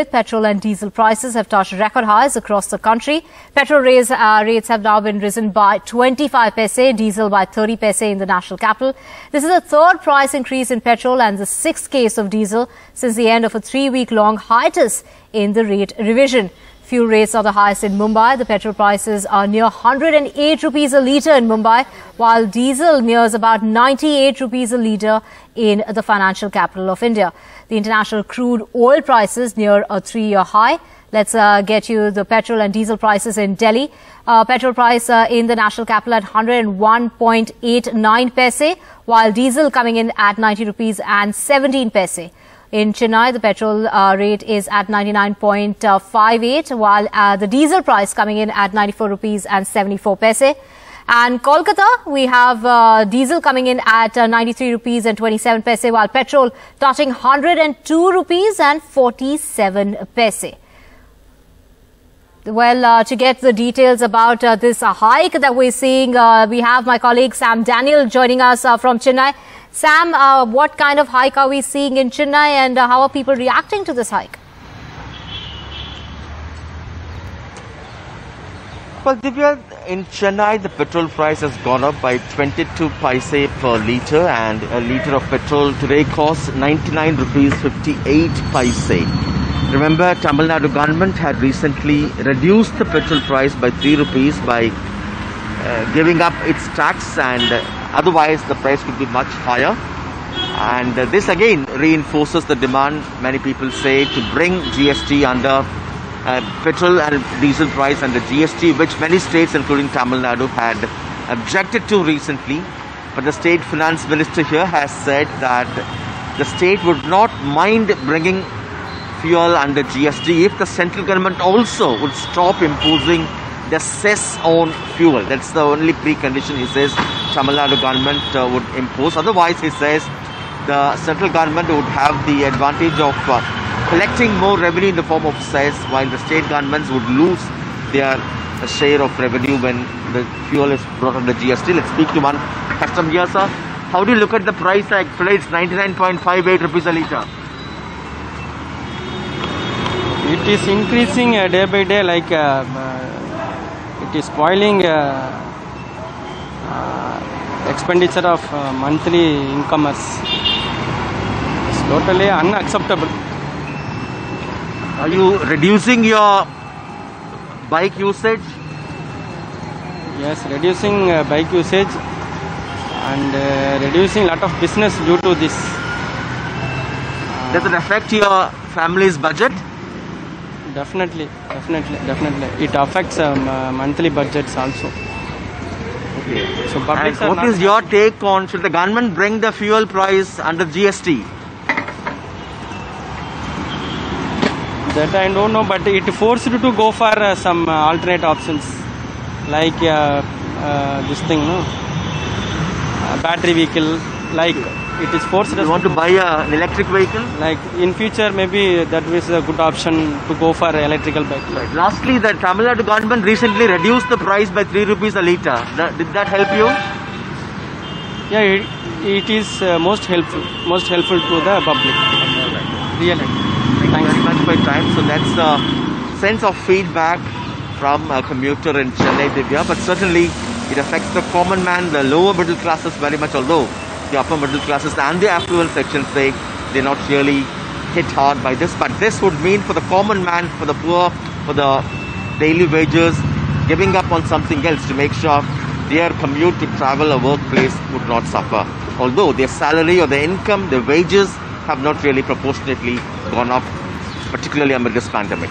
Petrol and diesel prices have touched record highs across the country. Petrol rates have now been risen by 25 paise, diesel by 30 paise in the national capital. This is the third price increase in petrol and the sixth case of diesel since the end of a 3-week-long hiatus in the rate revision. Fuel rates are the highest in Mumbai. The petrol prices are near 108 rupees a litre in Mumbai, while diesel nears about 98 rupees a litre in the financial capital of India. The international crude oil prices near a 3-year high. Let's get you the petrol and diesel prices in Delhi. Petrol price in the national capital at 101.89 paise, while diesel coming in at 90 rupees and 17 paise. In Chennai, the petrol rate is at 99.58, while the diesel price coming in at 94 rupees and 74 paise. And Kolkata, we have diesel coming in at 93 rupees and 27 paise, while petrol touching 102 rupees and 47 paise. Well, to get the details about this hike that we're seeing, we have my colleague Sam Daniel joining us from Chennai. Sam, what kind of hike are we seeing in Chennai and how are people reacting to this hike? Well, Divya, in Chennai, the petrol price has gone up by 22 paise per litre, and a litre of petrol today costs 99 rupees 58 paise. Remember, Tamil Nadu government had recently reduced the petrol price by 3 rupees by giving up its tax, and otherwise the price could be much higher. And this again reinforces the demand, many people say, to bring GST under petrol and diesel price under GST, which many states including Tamil Nadu had objected to recently. But the state finance minister here has said that the state would not mind bringing fuel under GST if the central government also would stop imposing the cess on fuel. That's the only precondition, he says, Tamil Nadu government would impose. Otherwise, he says, the central government would have the advantage of collecting more revenue in the form of cess, while the state governments would lose their share of revenue when the fuel is brought under GST. Let's speak to one customer here, sir. How do you look at the price tag? Today it's 99.58 rupees a litre. It is increasing day by day, like it is spoiling expenditure of monthly incomers. It's totally unacceptable. Are you reducing your bike usage? Yes, reducing bike usage and reducing lot of business due to this. Does it affect your family's budget? Definitely. It affects monthly budgets also. Okay. So public. And what is your take on, should the government bring the fuel price under GST? That I don't know, but it forced to go for some alternate options, like this thing, no? Battery vehicle, like it is forced. You want to buy an electric vehicle? Like in future, maybe that is a good option to go for electrical bike. Right. Lastly, the Tamil Nadu government recently reduced the price by 3 rupees a litre. Did that help you? Yeah, it is most helpful to the public. Really. Thank you very much for your time. So that's the sense of feedback from a commuter in Chennai, Divya. But certainly it affects the common man, the lower middle classes very much, although the upper middle classes and the affluent sections say they're not really hit hard by this. But this would mean for the common man, for the poor, for the daily wages, giving up on something else to make sure their commute to travel or workplace would not suffer. Although their salary or their income, their wages have not really proportionately gone up, particularly amid this pandemic.